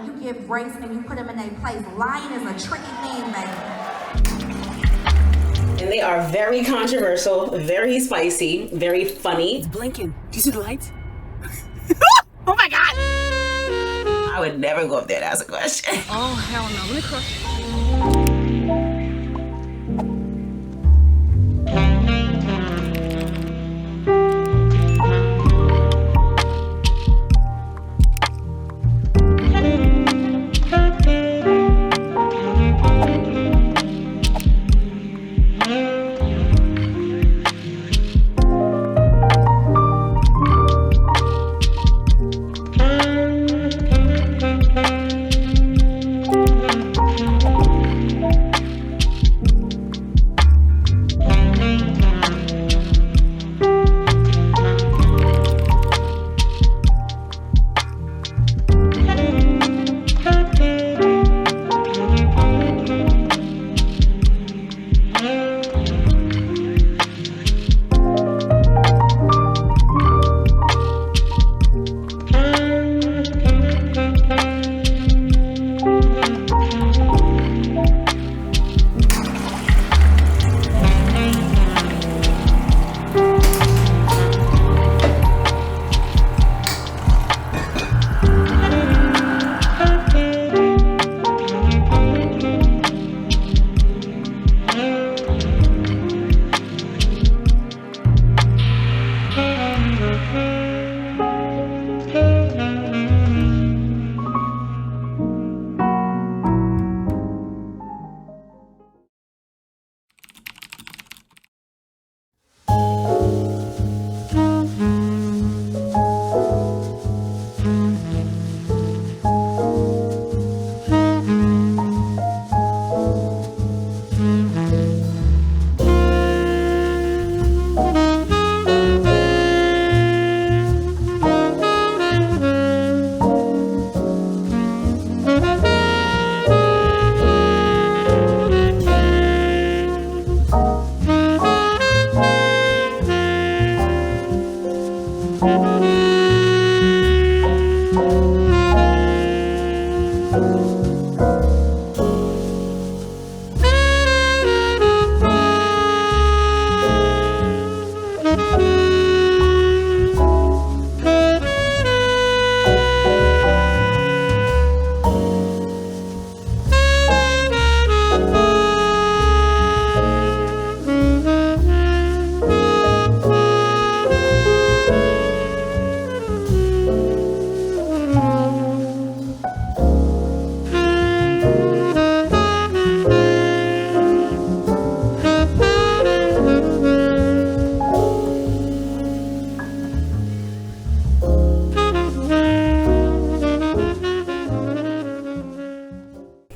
You give grace and you put them in their place. Lying is a tricky thing, baby. And they are very controversial, very spicy, very funny. It's blinking. Do you see the lights? Oh my God! I would never go up there to ask a question. Oh, hell no. Let me cross.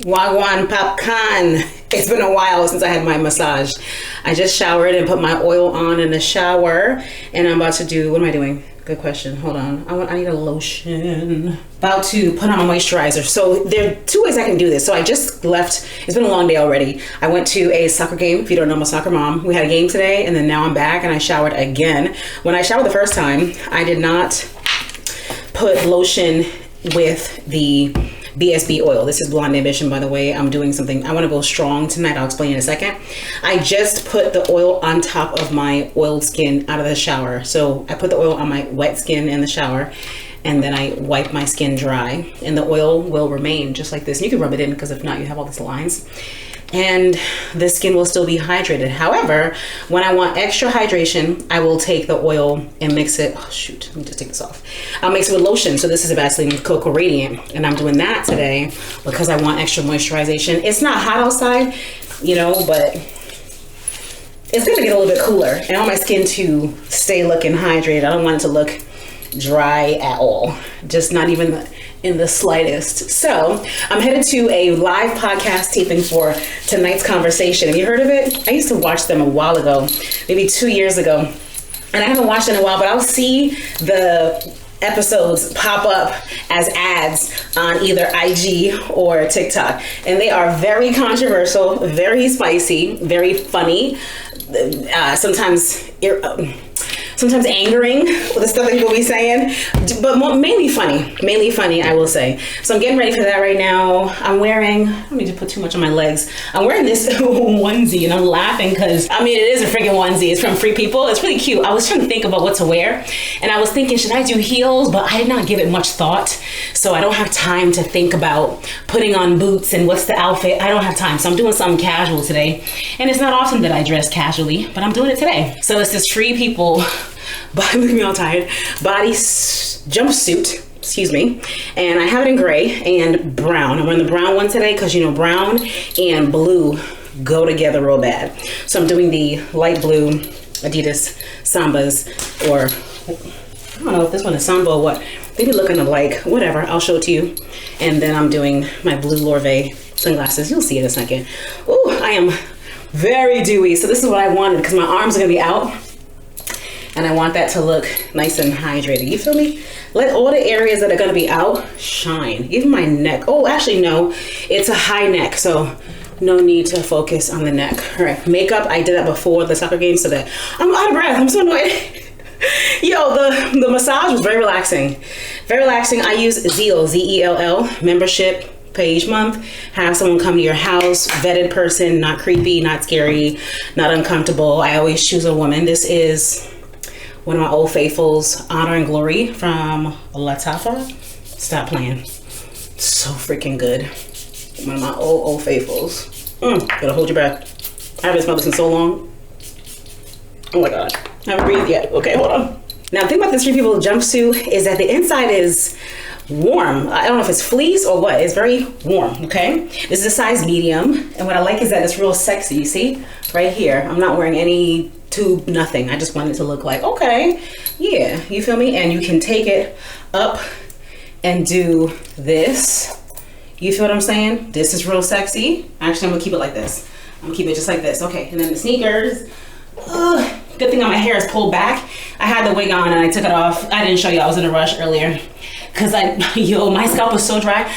W Grand Pkwy N. It's been a while since I had my massage. I just showered and put my oil on in the shower, and I'm about to do, what am I doing? Good question. Hold on. I need a lotion. About to put on my moisturizer. So there are two ways I can do this. So I just left. It's been a long day already. I went to a soccer game. If you don't know, I'm a soccer mom. We had a game today, and then now I'm back and I showered again. When I showered the first time, I did not put lotion with the BSB oil. This is Blonde Ambition, by the way. I'm doing something. I want to go strong tonight. I'll explain in a second. I just put the oil on top of my oiled skin out of the shower. So I put the oil on my wet skin in the shower, and then I wipe my skin dry, and the oil will remain just like this. And you can rub it in, because if not, you have all these lines. And the skin will still be hydrated. However, when I want extra hydration, I will take the oil and mix it. Oh shoot, let me just take this off. I'll mix it with lotion. So this is a Vaseline Cocoa Radiant, and I'm doing that today because I want extra moisturization. It's not hot outside, you know, but it's gonna get a little bit cooler, and I want my skin to stay looking hydrated. I don't want it to look dry at all, just not even in the slightest. So I'm headed to a live podcast taping for tonight's conversation. Have you heard of it? I used to watch them a while ago, maybe 2 years ago, and I haven't watched it in a while, but I'll see the episodes pop up as ads on either IG or TikTok, and they are very controversial, very spicy, very funny, sometimes sometimes angering with the stuff that people be saying, but mainly funny, I will say. So I'm getting ready for that right now. I'm wearing, I don't need to put too much on my legs. I'm wearing this onesie and I'm laughing because, I mean, it is a freaking onesie. It's from Free People. It's really cute. I was trying to think about what to wear and I was thinking, should I do heels? But I did not give it much thought. So I don't have time to think about putting on boots and what's the outfit. I don't have time. So I'm doing something casual today. And it's not often that I dress casually, but I'm doing it today. So it's this Free People, look at me all tired, body jumpsuit, excuse me. And I have it in gray and brown. I'm wearing the brown one today because, you know, brown and blue go together real bad. So I'm doing the light blue Adidas Sambas, or I don't know if this one is Samba or what. They be looking alike, whatever, I'll show it to you. And then I'm doing my blue Lorve sunglasses. You'll see in a second. Ooh, I am very dewy. So this is what I wanted because my arms are gonna be out and I want that to look nice and hydrated. You feel me? Let all the areas that are gonna be out shine. Even my neck. Oh, actually no, it's a high neck. So no need to focus on the neck. All right, makeup, I did that before the soccer game so that I'm out of breath. I'm so annoyed. Yo, the massage was very relaxing. Very relaxing. I use Zell, Z-E-L-L, membership, pay each month. Have someone come to your house, vetted person, not creepy, not scary, not uncomfortable. I always choose a woman. This is one of my old faithfuls, Honor and Glory from Latafa. Stop playing. So freaking good. One of my old faithfuls. Gotta hold your breath. I haven't smelled this in so long. Oh my God. I haven't breathed yet. Okay, hold on. Now, the thing about this Free People jumpsuit is that the inside is warm. I don't know if it's fleece or what. It's very warm, okay? This is a size medium. And what I like is that it's real sexy. You see? Right here. I'm not wearing any tube, nothing. I just want it to look like, okay, yeah, you feel me? And you can take it up and do this. You feel what I'm saying? This is real sexy. Actually, I'm gonna keep it like this. I'm gonna keep it just like this. Okay, and then the sneakers. Ugh. Good thing my hair is pulled back. I had the wig on and I took it off. I didn't show you, I was in a rush earlier. Cause my scalp was so dry.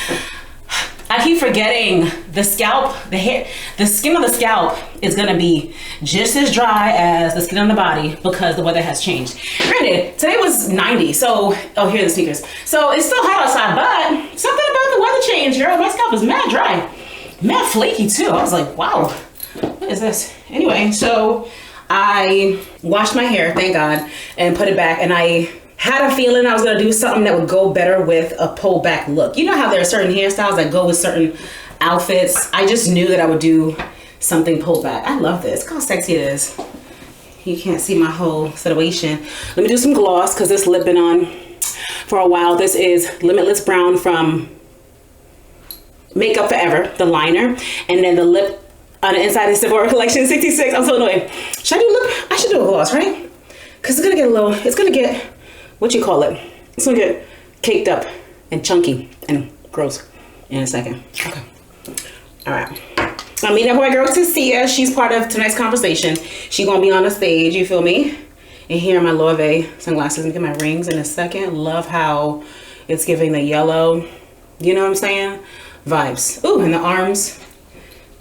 I keep forgetting the scalp, the hair, the skin of the scalp is gonna be just as dry as the skin on the body because the weather has changed. Granted, today was 90, so, oh, here are the sneakers. So it's still hot outside, but something about the weather change, girl. My scalp is mad dry, mad flaky too. I was like, wow, what is this? Anyway, so I washed my hair, thank God, and put it back, and I had a feeling I was gonna do something that would go better with a pulled back look. You know how there are certain hairstyles that go with certain outfits? I just knew that I would do something pulled back. I love this, look how sexy it is. You can't see my whole situation. Let me do some gloss, cause this lip been on for a while. This is Limitless Brown from Makeup Forever, the liner, and then the lip on the inside is Sephora Collection 66. I'm so annoyed. Should I do lip? I should do a gloss, right? Cause it's gonna get a little, it's gonna get, what you call it? It's gonna get caked up and chunky and gross in a second. Okay. All right. I meet up with my girl Tasia. She's part of tonight's conversation. She's gonna be on the stage, you feel me? And here are my Lorve sunglasses. Let me get my rings in a second. Love how it's giving the yellow, you know what I'm saying? Vibes. Ooh, and the arms.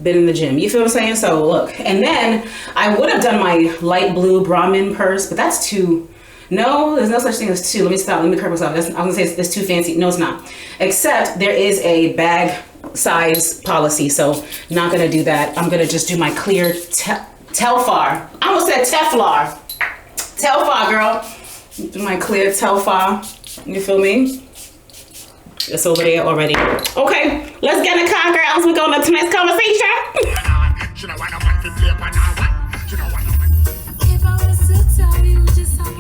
Been in the gym, you feel what I'm saying? So look, and then I would have done my light blue Brahmin purse, but that's too, no, there's no such thing as too. Let me stop, let me curb myself. I'm gonna say it's too fancy. No, it's not. Except there is a bag size policy, so not gonna do that. I'm gonna just do my clear Telfar. I almost said Teflar. Telfar, girl. Do my clear Telfar. You feel me? It's over there already. Okay, let's get in the car, girls. We're going to tonight's conversation.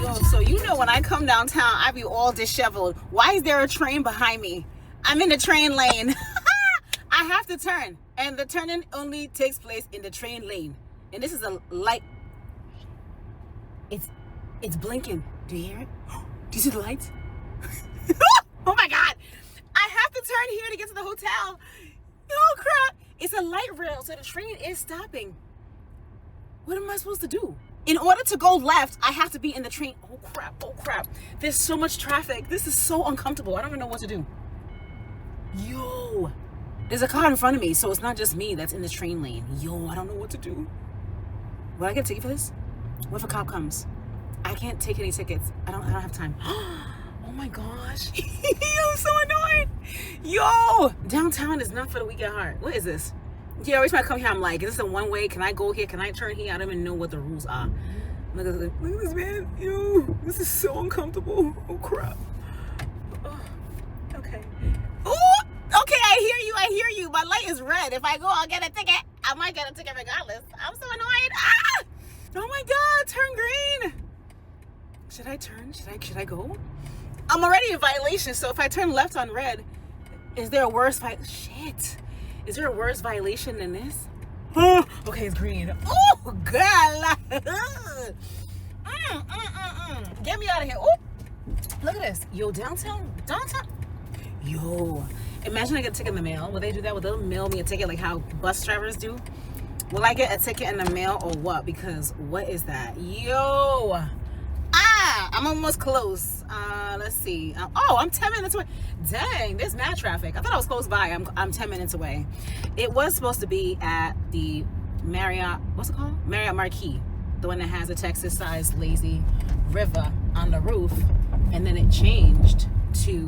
Yo, so you know when I come downtown, I be all disheveled. Why is there a train behind me? I'm in the train lane. I have to turn, and the turning only takes place in the train lane. And this is a light. It's blinking. Do you hear it? Do you see the lights? Oh my God. I have to turn here to get to the hotel. Oh crap. It's a light rail, so the train is stopping. What am I supposed to do? In order to go left, I have to be in the train. Oh crap, oh crap. There's so much traffic. This is so uncomfortable. I don't even know what to do. Yo, there's a car in front of me, so it's not just me that's in the train lane. Yo, I don't know what to do. Will I get a ticket for this? What if a cop comes? I can't take any tickets. I don't have time. Oh my gosh. I'm so annoyed. Yo, downtown is not for the weak at heart. What is this? Yeah, every time I come here, I'm like, is this a one way? Can I go here? Can I turn here? I don't even know what the rules are. Look at this, man. Yo, this is so uncomfortable. Oh, crap. Oh, okay. Oh, okay, I hear you. My light is red. If I go, I'll get a ticket. I might get a ticket regardless. I'm so annoyed. Ah! Oh my God, turn green. Should I turn? Should I go? I'm already in violation, so if I turn left on red, is there a worse shit? Is there a worse violation than this? Oh, okay, it's green. Oh, girl. Get me out of here. Oh, look at this. Yo, downtown. Yo, imagine I get a ticket in the mail. Will they do that? Will they mail me a ticket like how bus drivers do? Will I get a ticket in the mail or what? Because what is that? Yo. I'm almost close. Let's see. Oh, I'm 10 minutes away. Dang, there's mad traffic. I thought I was close by. I'm 10 minutes away. It was supposed to be at the Marriott, what's it called? Marriott Marquis, the one that has a Texas-sized lazy river on the roof. And then it changed to,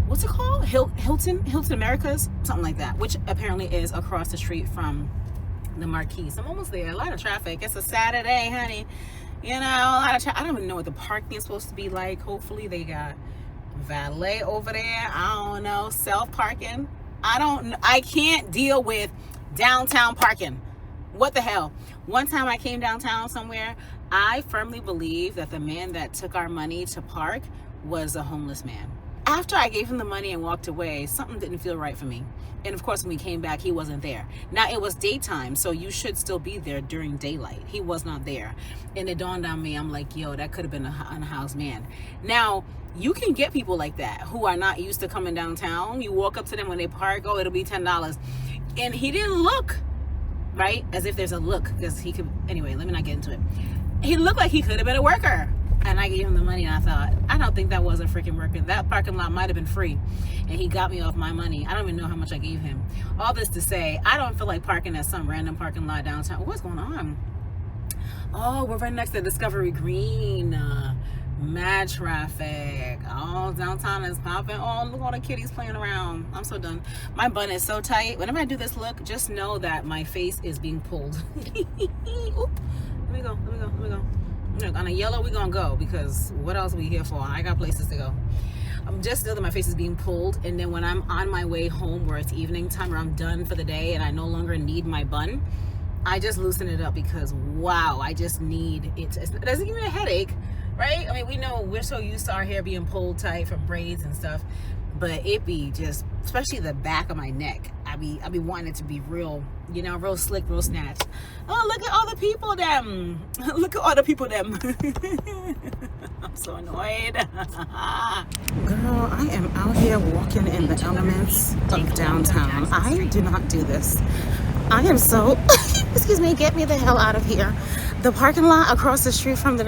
what's it called? Hilton Americas, something like that, which apparently is across the street from the Marquis. I'm almost there. A lot of traffic. It's a Saturday, honey. You know, a lot of traffic. I don't even know what the parking is supposed to be like. Hopefully they got valet over there. I don't know. Self-parking. I can't deal with downtown parking. What the hell? One time I came downtown somewhere, I firmly believe that the man that took our money to park was a homeless man. After I gave him the money and walked away, something didn't feel right for me. And of course, when we came back, he wasn't there. Now, it was daytime, so you should still be there during daylight. He was not there. And it dawned on me, I'm like, yo, that could have been an unhoused man. Now, you can get people like that who are not used to coming downtown. You walk up to them when they park, oh, it'll be $10. And he didn't look, right? As if there's a look, because he could, anyway, let me not get into it. He looked like he could have been a worker. And I gave him the money and I thought, I don't think that was a freaking worker. That parking lot might have been free. And he got me off my money. I don't even know how much I gave him. All this to say, I don't feel like parking at some random parking lot downtown. What's going on? Oh, we're right next to Discovery Green. Mad traffic. Oh, downtown is popping. Oh, look at all the kitties playing around. I'm so done. My bun is so tight. Whenever I do this look, just know that my face is being pulled. Oop. Let me go. Look, on a yellow, we're gonna go because what else are we here for? I got places to go. I'm just know that my face is being pulled, and then when I'm on my way home where it's evening time or I'm done for the day and I no longer need my bun, I just loosen it up because wow, I just need it. It doesn't give me a headache, right? I mean, we know we're so used to our hair being pulled tight from braids and stuff, but it be just, especially the back of my neck, I be wanting it to be real, you know, real slick, real snatched. Oh, look at all the people them. Look at all the people them. I'm so annoyed. Girl, I am out here walking in the elements of downtown. I do not do this. I am so, excuse me, get me the hell out of here. The parking lot across the street from the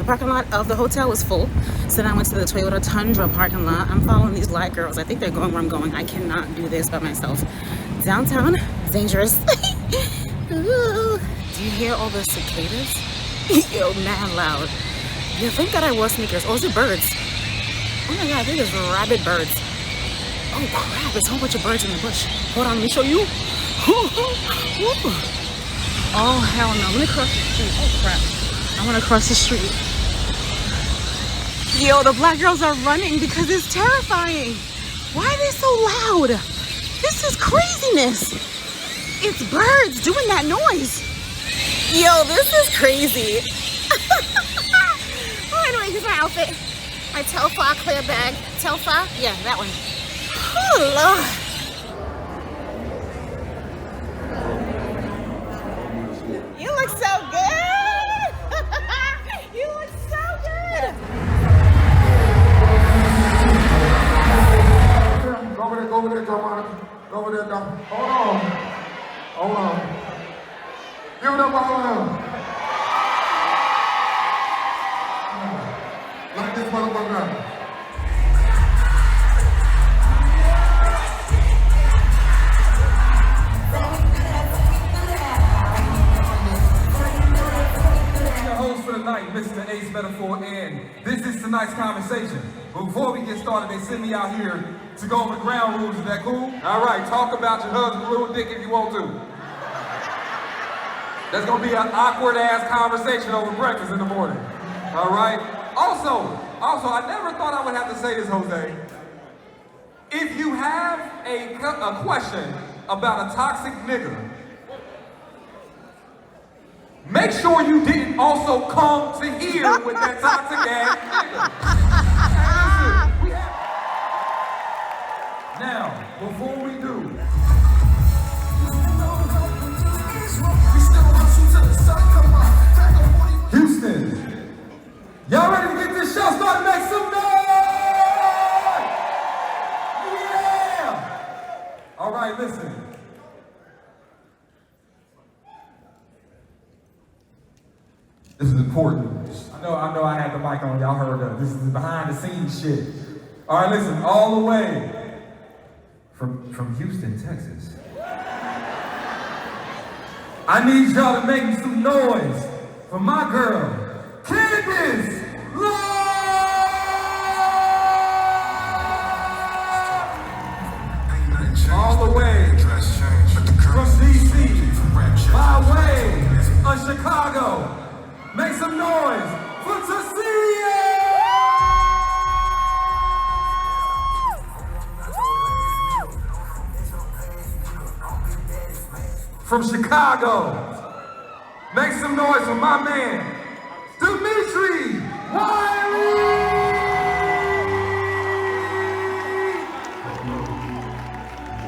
parking lot of the hotel was full. So then I went to the Toyota Tundra parking lot. I'm following these light girls. I think they're going where I'm going. I cannot do this by myself. Downtown, dangerous. Ooh. Do you hear all the cicadas? Yo, mad loud. Yeah, thank God I wore sneakers. Oh, is it birds? Oh my God, I think it's rabid birds. Oh crap, there's a whole bunch of birds in the bush. Hold on, let me show you. Oh hell no, let me cross the street. Oh crap, I want to cross the street. Yo, the black girls are running because it's terrifying. Why are they so loud? This is craziness. It's birds doing that noise. Yo, this is crazy. Oh, anyway, here's my outfit. My Telfa clear bag. Telfa? Yeah, that one. Oh, Lord. You look so good. You look so good. Go over there, John. Go over there, John. Hold on. Give it up, like this motherfucker. Your host for the night. get started, they send me out here to go over ground rules. Is that cool? All right, talk about your husband's little dick if you want to. That's gonna be an awkward ass conversation over breakfast in the morning. All right? Also, I never thought I would have to say this, Jose. If you have a question about a toxic nigga, make sure you didn't also come to here with that toxic ass nigga. Hey, listen, now, before we do, Houston, y'all ready to get this show started? Make some noise! Yeah! All right, listen. This is important. I know I had the mic on, y'all heard that. This is behind the scenes shit. All right, listen, all the way from Houston, Texas. I need y'all to make some noise for my girl, Katy. All the way from DC, by way of Chicago. Make some noise for Tasia! From Chicago, make some noise for my man, Dimitri Wiley!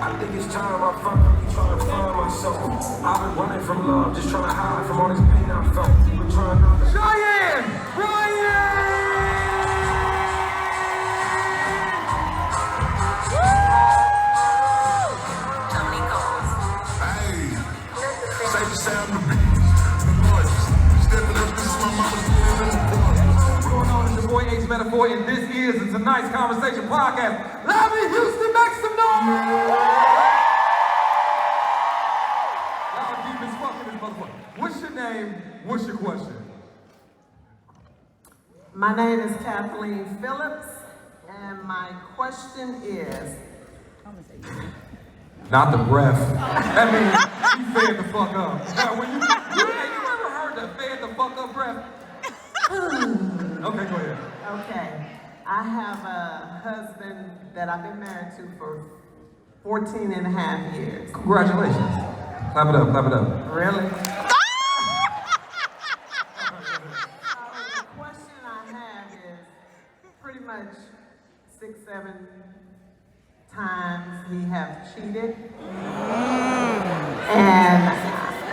I think it's time I finally trying to find myself. I've been running from love, just trying to hide from all this pain I felt. Been trying not to. Cheyenne! Ryan! Hey, say the sound of the beat. The noises. Stepping up, this is my mama's What's going on? It's your boy H Metaphor, and this is the Tonight's Conversation podcast. Live in Houston, make some noise! Y'all deep as fuck in this motherfucker. What's your name? What's your question? My name is Kathleen Phillips, and my question is... Not the breath. That means you fed the fuck up. Now, when you ever heard the fed the fuck up breath? Okay, go ahead. Okay, I have a husband that I've been married to for 14 and a half years. Congratulations. Clap it up, clap it up. Really? The question I have is pretty much 6-7 times he have cheated. And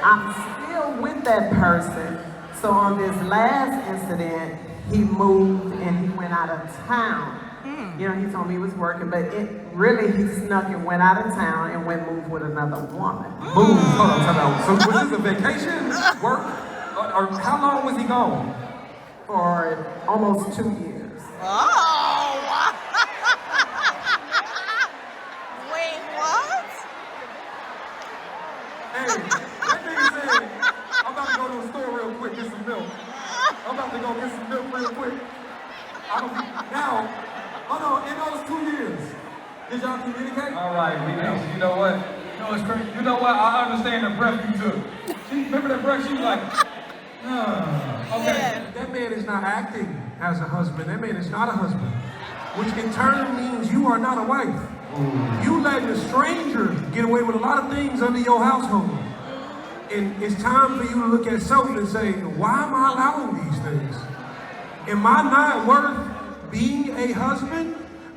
I'm still with that person. So on this last incident, he moved and he went out of town. You know, he told me he was working, but he snuck and went out of town and went move with another woman. Move, hold on, time out. So was this a vacation, work, or how long was he gone? For almost 2 years. Oh! Wait, what? Hey, that nigga said, I'm about to go to the store real quick, get some milk. I'm about to go get some milk real quick. Now, hold on, in those 2 years, did y'all communicate? All right, you know what? It's crazy. You know what? I understand the breath you took. Remember that breath? She was like, okay. Yeah. That man is not acting as a husband. That man is not a husband. Which in turn means you are not a wife. Ooh. You letting a stranger get away with a lot of things under your household. And it's time for you to look at self and say, why am I allowing these things? Am I not worth being a husband?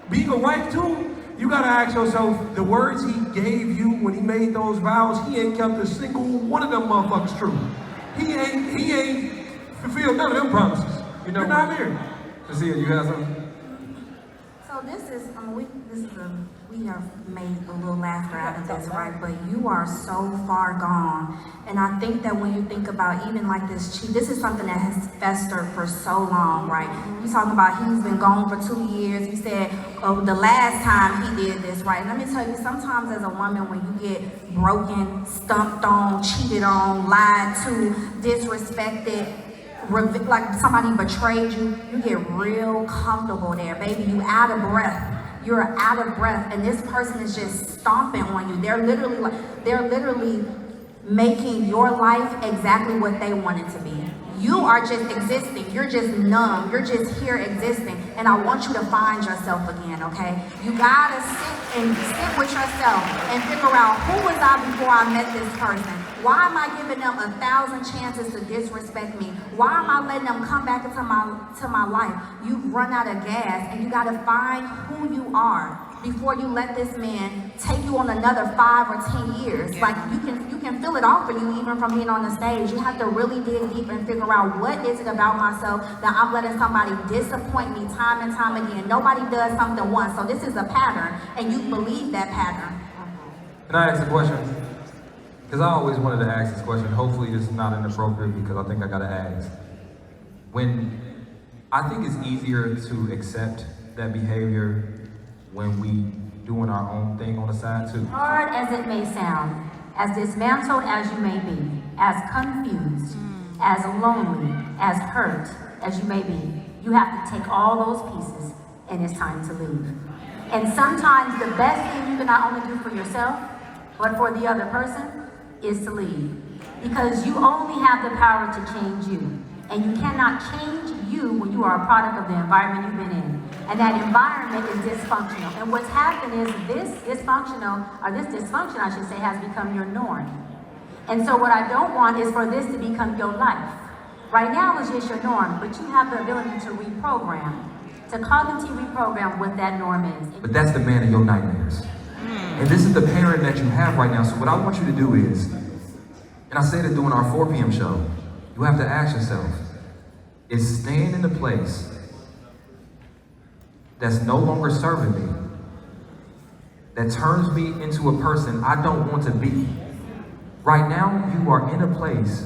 Being a wife too? You gotta ask yourself, the words he gave you when he made those vows, he ain't kept a single one of them motherfuckers true. He ain't fulfilled none of them promises. You're not married. Tasia, you got something? So we have made a little laughter out of this, right? But you are so far gone. And I think that when you think about even like this this is something that has festered for so long, right? You talk about he's been gone for 2 years. You said the last time he did this, right? Let me tell you, sometimes as a woman, when you get broken, stumped on, cheated on, lied to, disrespected, like somebody betrayed you, you get real comfortable there, baby. You out of breath. You're out of breath, and this person is just stomping on you. They're literally making your life exactly what they want it to be. You are just existing. You're just numb. You're just here existing. And I want you to find yourself again, okay? You gotta sit with yourself and figure out, who was I before I met this person? Why am I giving them 1,000 chances to disrespect me? Why am I letting them come back into my life? You've run out of gas, and you gotta find who you are before you let this man take you on another 5 or 10 years. Yeah. Like, you can feel it off for you even from being on the stage. You have to really dig deep and figure out, what is it about myself that I'm letting somebody disappoint me time and time again? Nobody does something once, so this is a pattern, and you believe that pattern. Can I ask a question? Because I always wanted to ask this question. Hopefully this is not inappropriate, because I think I gotta ask. I think it's easier to accept that behavior when we doing our own thing on the side too. Hard as it may sound, as dismantled as you may be, as confused, as lonely, as hurt as you may be, you have to take all those pieces, and it's time to leave. And sometimes the best thing you can not only do for yourself, but for the other person, is to leave. Because you only have the power to change you. And you cannot change you when you are a product of the environment you've been in. And that environment is dysfunctional. And what's happened is this dysfunction, I should say, has become your norm. And so what I don't want is for this to become your life. Right now it's just your norm, but you have the ability to reprogram, to cognitively reprogram what that norm is. But that's the man of your nightmares. And this is the parent that you have right now. So what I want you to do is, and I said it during our 4 p.m. show, you have to ask yourself, is staying in the place that's no longer serving me, that turns me into a person I don't want to be. Right now, you are in a place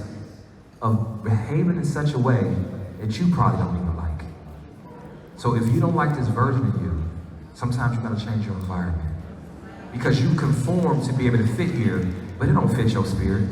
of behaving in such a way that you probably don't even like. So if you don't like this version of you, sometimes you gotta change your environment. Because you conform to be able to fit here, but it don't fit your spirit.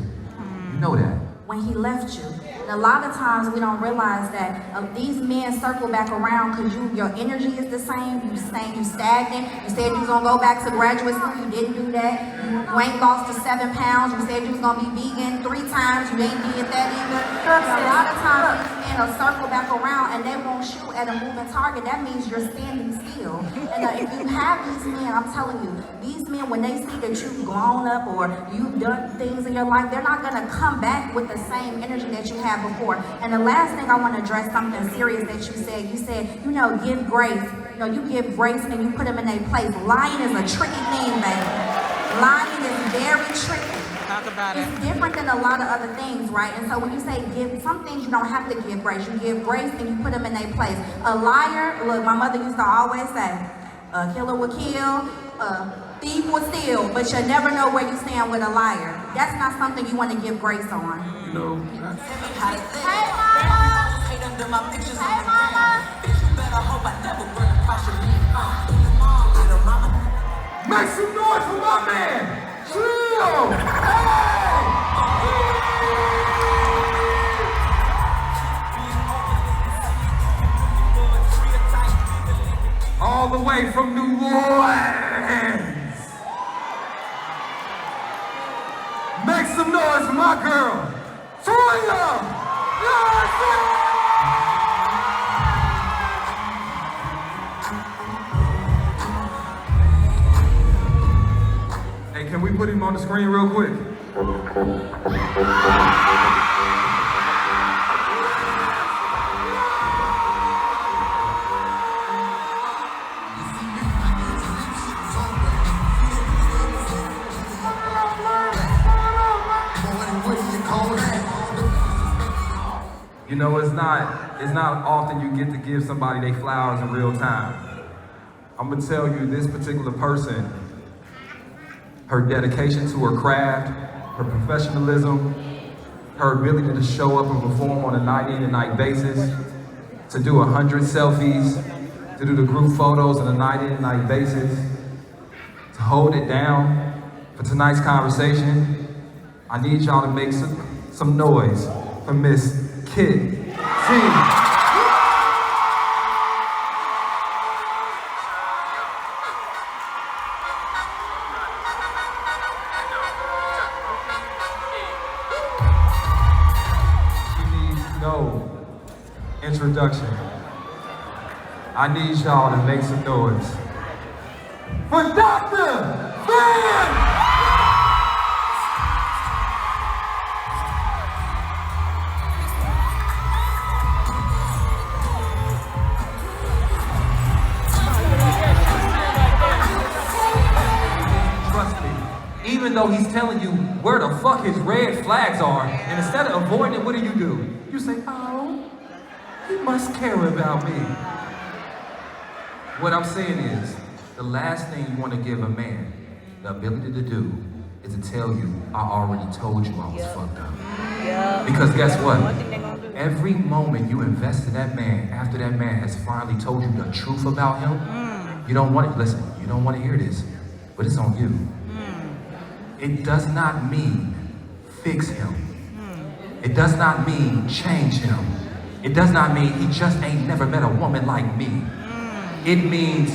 You know that. When he left you. And a lot of times we don't realize that these men circle back around because your energy is the same. You stagnant. You said you was gonna go back to graduate school. You didn't do that. You ain't lost the 7 pounds. You said you was gonna be vegan 3 times. You ain't did that either. And a lot of times these men will circle back around and they won't shoot at a moving target. That means you're standing still. And if you have these men, I'm telling you, these men, when they see that you've grown up or you've done things in your life, they're not gonna come back with the same energy that you had before. And the last thing I want to address, something serious that you said, give grace. You give grace and you put them in their place. Lying is a tricky thing, baby. Lying is very tricky. Talk about it's different than a lot of other things, right? And so when you say give, some things you don't have to give grace. You give grace and you put them in their place. A liar, look, my mother used to always say, a killer will kill, thief will steal, but you'll never know where you stand with a liar. That's not something you want to give grace on. You know, Hey, mama! Hey, mama! Make some noise for my man! Chill! Hey! All the way from New Orleans! Make some noise for my girl! Toya! Hey, can we put him on the screen real quick? You know, it's not often you get to give somebody their flowers in real time. I'm gonna tell you, this particular person, her dedication to her craft, her professionalism, her ability to show up and perform on a night in and night basis, to do 100 selfies, to do the group photos on a night in and night basis, to hold it down for tonight's conversation. I need y'all to make some noise for Miss Katy. No introduction. I need y'all to make some noise for Dr. Van! Trust me, even though he's telling you where the fuck his red flags are, and instead of avoiding it, what do? You say, oh, he must care about me. What I'm saying is, the last thing you want to give a man the ability to do is to tell you, I already told you I was fucked up. Because guess what? Every moment you invest in that man, after that man has finally told you the truth about him, you don't want to, listen, you don't want to hear this, but it's on you. It does not mean fix him. It does not mean change him. It does not mean he just ain't never met a woman like me. It means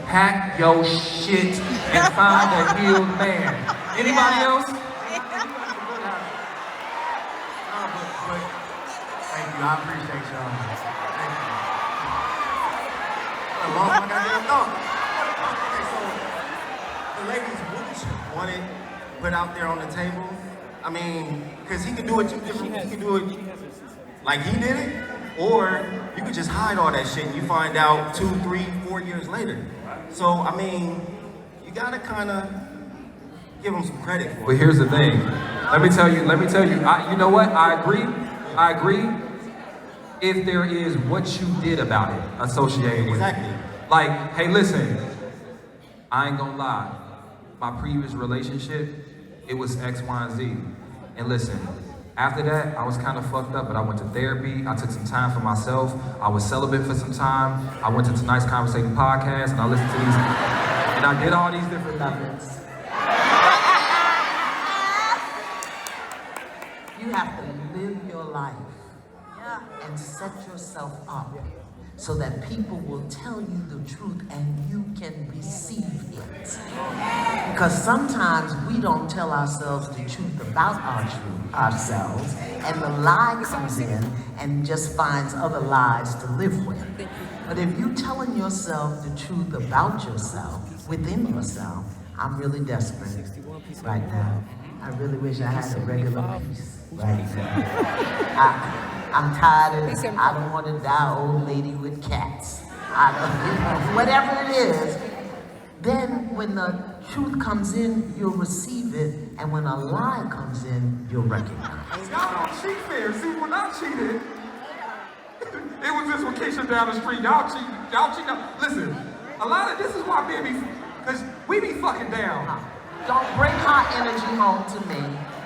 pack your shit and find a healed man. Anybody else? Thank you, I appreciate y'all. Thank you. I lost my goddamn thought. Okay, so the ladies, what would you want it put out there on the table? I mean, because he could do it two different, he could do it like he did it, or you could just hide all that shit and you find out 2, 3, 4 years later. So, I mean, you gotta kind of give him some credit for it. But here's the thing. Let me tell you, you know what? I agree. If there is what you did about it associated with it. Exactly. Like, hey, listen, I ain't gonna lie. My previous relationship, it was X, Y, and Z. And listen, after that, I was kind of fucked up, but I went to therapy. I took some time for myself. I was celibate for some time. I went to Tonight's Conversation podcast, and I listened to these, and I did all these different things. You have to live your life and set yourself up so that people will tell you the truth and you can receive it. Because sometimes we don't tell ourselves the truth about ourselves, and the lie comes in and just finds other lies to live with. But if you're telling yourself the truth about yourself, within yourself, I'm really desperate right now. I really wish I had a regular piece right now. I'm tired of, I don't want to die old lady with cats. Whatever it is, then when the truth comes in, you'll receive it, and when a lie comes in, you'll recognize it. Y'all don't cheat fair. See, when I cheated, it was just with Keisha down the street. Y'all cheat. Listen, a lot of this is why baby, because we be fucking down. Don't bring her energy home to me.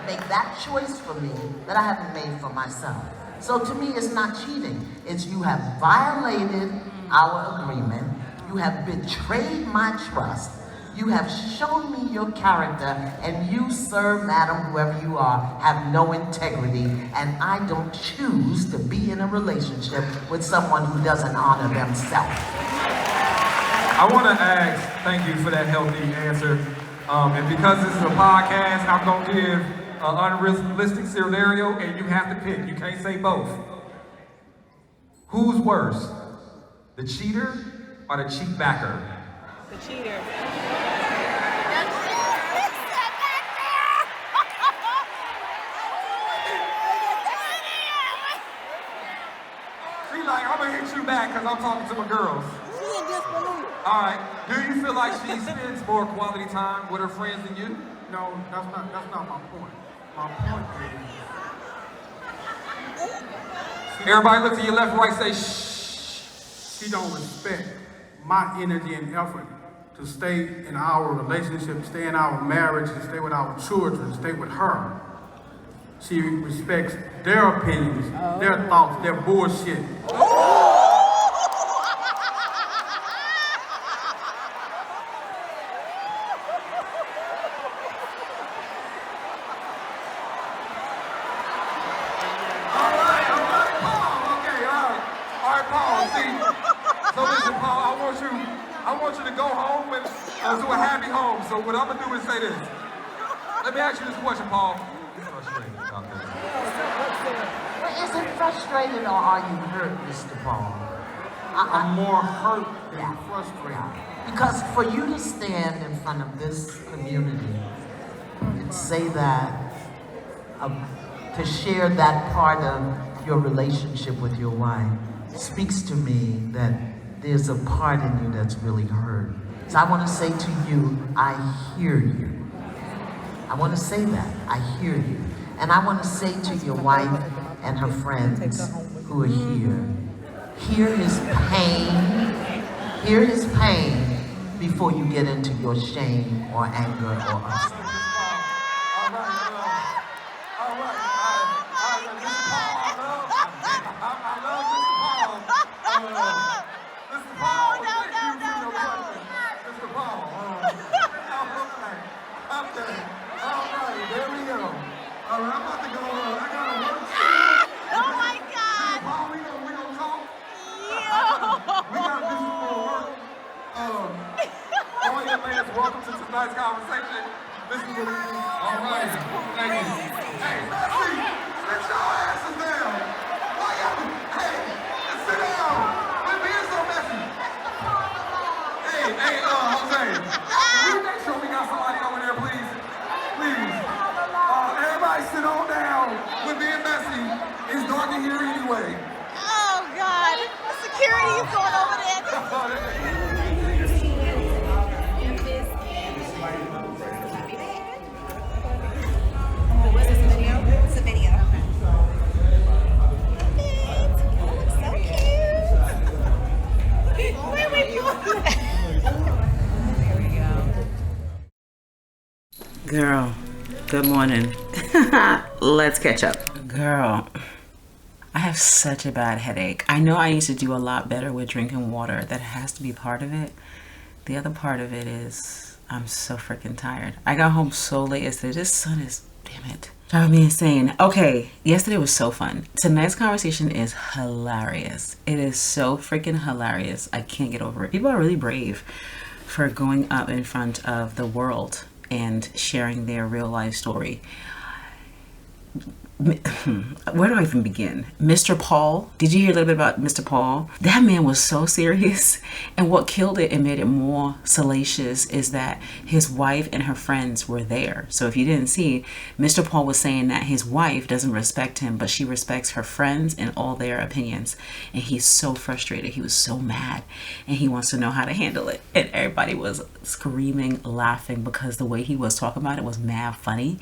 Make that choice for me that I haven't made for myself. So to me, it's not cheating. It's you have violated our agreement. You have betrayed my trust. You have shown me your character, and you, sir, madam, whoever you are, have no integrity, and I don't choose to be in a relationship with someone who doesn't honor themselves. I want to ask, thank you for that healthy answer. And because this is a podcast, I'm going to give an unrealistic scenario, and you have to pick. You can't say both. Who's worse, the cheater or the cheat backer? The cheater. She like, I'm gonna hit you back because I'm talking to my girls. All right. Do you feel like she spends more quality time with her friends than you? No, that's not my point. My point is, Everybody look to your left, right, say shh. she don't respect my energy and effort to stay in our relationship, stay in our marriage, and stay with our children, stay with her. She respects their opinions, their thoughts, their bullshit. I want you to go home and to a happy home. So what I'm gonna do is say this. Let me ask you this question, Paul. You're frustrated about this. Well, is it frustrated or are you hurt, Mr. Paul? I'm more hurt than frustrated. Because for you to stand in front of this community and say that, to share that part of your relationship with your wife, speaks to me that there's a part in you that's really hurt. So I want to say to you, I hear you. I want to say that. I hear you. And I want to say to your wife and her friends who are here, hear his pain. Hear his pain before you get into your shame or anger or upset. Welcome to tonight's conversation. This is what all right. Thank you. Hey, sit your asses down. Why y'all? Hey, sit down. We're being so messy. Hey, Jose. Can we make sure we got somebody over there, please? Please. Everybody sit on down. We're being messy. It's dark in here anyway. Oh, God. The security is going over there. Girl, good morning. Let's catch up. Girl, I have such a bad headache. I know I need to do a lot better with drinking water. That has to be part of it. The other part of it is I'm so freaking tired. I got home so late yesterday. This sun is, damn it, driving me insane. Okay, yesterday was so fun. Tonight's conversation is hilarious. It is so freaking hilarious. I can't get over it. People are really brave for going up in front of the world and sharing their real life story. Where do I even begin? Mr. Paul, did you hear a little bit about Mr. Paul? That man was so serious, and what killed it and made it more salacious is that his wife and her friends were there. So if you didn't see, Mr. Paul was saying that his wife doesn't respect him, but she respects her friends and all their opinions, and he's so frustrated. He was so mad, and he wants to know how to handle it, and everybody was screaming, laughing, because the way he was talking about it was mad funny.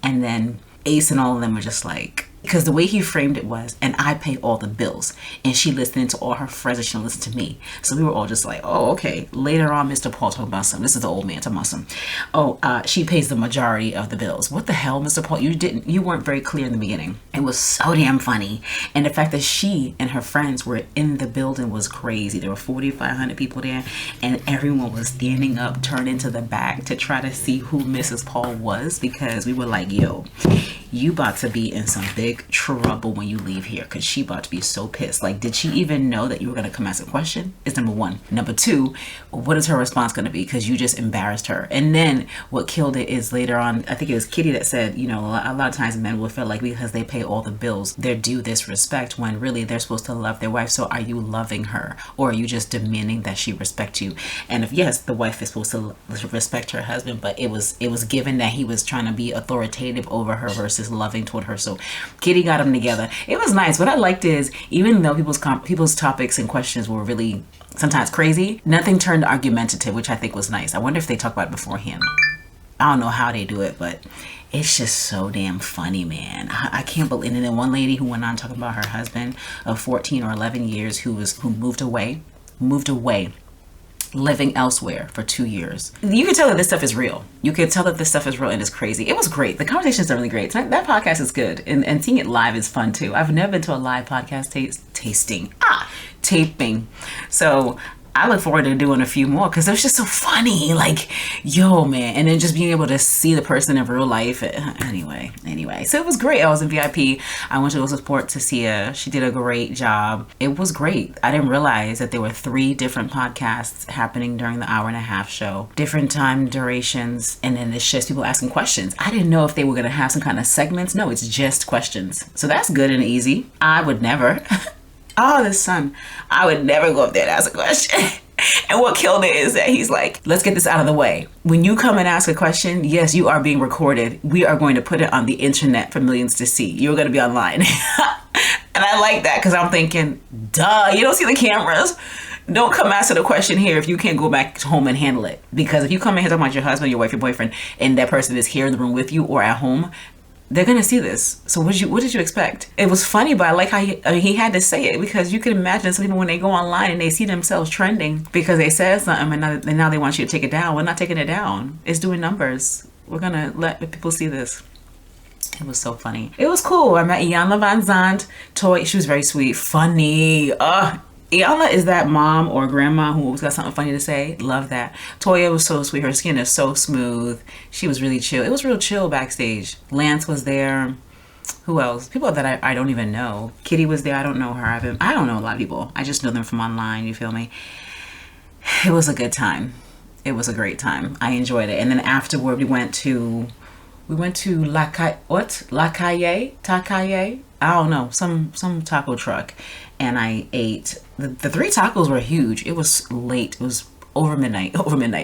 And then Ace and all of them were just like, because the way he framed it was, and I pay all the bills, and she listening to all her friends and she don't listen to me. So we were all just like, oh, okay. Later on, Mr. Paul talking about something. This is the old man talking about something. Oh, she pays the majority of the bills. What the hell, Mr. Paul? You weren't very clear in the beginning. It was so damn funny. And the fact that she and her friends were in the building was crazy. There were 4,500 people there, and everyone was standing up, turning to the back to try to see who Mrs. Paul was, because we were like, yo, you about to be in some big trouble when you leave here, because she about to be so pissed. Like, did she even know that you were going to come ask a question? Is number one. Number two, what is her response going to be? Because you just embarrassed her. And then what killed it is later on, I think it was Kitty that said, you know, a lot of times men will feel like because they pay all the bills, they're due this respect, when really they're supposed to love their wife. So are you loving her, or are you just demanding that she respect you? And if yes, the wife is supposed to respect her husband, but it was given that he was trying to be authoritative over her versus loving toward her. So Kitty got them together. It was nice. What I liked is, even though people's topics and questions were really sometimes crazy, nothing turned argumentative, which I think was nice. I wonder if they talk about it beforehand. I don't know how they do it, but it's just so damn funny, man. I can't believe. And then one lady who went on talking about her husband of 14 or 11 years who moved away, living elsewhere for 2 years. You can tell that this stuff is real. You can tell that this stuff is real and it's crazy. It was great. The conversations are really great. That podcast is good. And seeing it live is fun too. I've never been to a live podcast taping. So I look forward to doing a few more because it was just so funny. Like, yo, man. And then just being able to see the person in real life. Anyway. So it was great. I was in VIP. I went to go support Tasia. She did a great job. It was great. I didn't realize that there were 3 different podcasts happening during the hour-and-a-half show. Different time durations. And then it's just people asking questions. I didn't know if they were going to have some kind of segments. No, it's just questions. So that's good and easy. I would never. Oh, the sun. I would never go up there and ask a question. And what killed it is that he's like, let's get this out of the way. When you come and ask a question, yes, you are being recorded. We are going to put it on the internet for millions to see. You're going to be online. And I like that because I'm thinking, duh, you don't see the cameras. Don't come answer the question here if you can't go back home and handle it. Because if you come in here talking about your husband, your wife, your boyfriend, and that person is here in the room with you or at home, they're gonna see this. So what did you expect? It was funny, but I like how he had to say it because you can imagine some people when they go online and they see themselves trending because they said something and now they want you to take it down. We're not taking it down. It's doing numbers. We're gonna let people see this. It was so funny. It was cool. I met Iyanla Van Zandt. Toy, she was very sweet, funny. Iyanla is that mom or grandma who always got something funny to say. Love that. Toya was so sweet. Her skin is so smooth. She was really chill. It was real chill backstage. Lance was there. Who else? People that I don't even know. Kitty was there. I don't know her. I don't know a lot of people. I just know them from online. You feel me? It was a good time. It was a great time. I enjoyed it. And then afterward, we went to La Calle? I don't know, some taco truck, and I ate. The 3 tacos were huge. It was late. It was over midnight,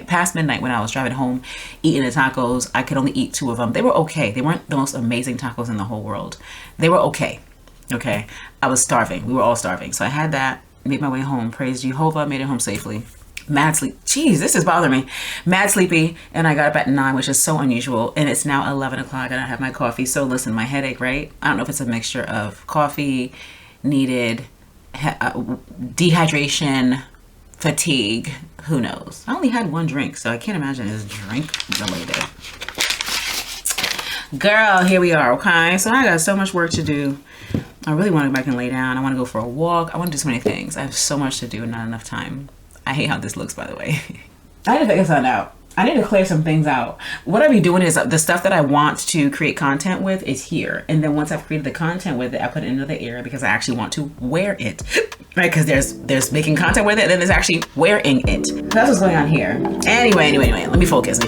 past midnight when I was driving home, eating the tacos. I could only eat 2 of them. They were okay. They weren't the most amazing tacos in the whole world. They were okay. Okay. I was starving. We were all starving. So I had that, made my way home. Praise Jehovah, made it home safely. Mad sleep. Jeez, this is bothering me. Mad sleepy, and I got up at 9, which is so unusual, and it's now 11 o'clock and I have my coffee. So listen, my headache, right? I don't know if it's a mixture of coffee, needed, dehydration, fatigue, who knows? I only had 1 drink, so I can't imagine it's drink related. Girl, here we are, okay? So I got so much work to do. I really want to go back and lay down. I want to go for a walk. I want to do so many things. I have so much to do and not enough time. I hate how this looks, by the way. I need to figure something out. I need to clear some things out. What I be doing is the stuff that I want to create content with is here. And then once I've created the content with it, I put it into the area because I actually want to wear it. Right? Because there's making content with it, and then there's actually wearing it. So that's what's going on here. Anyway, let me focus.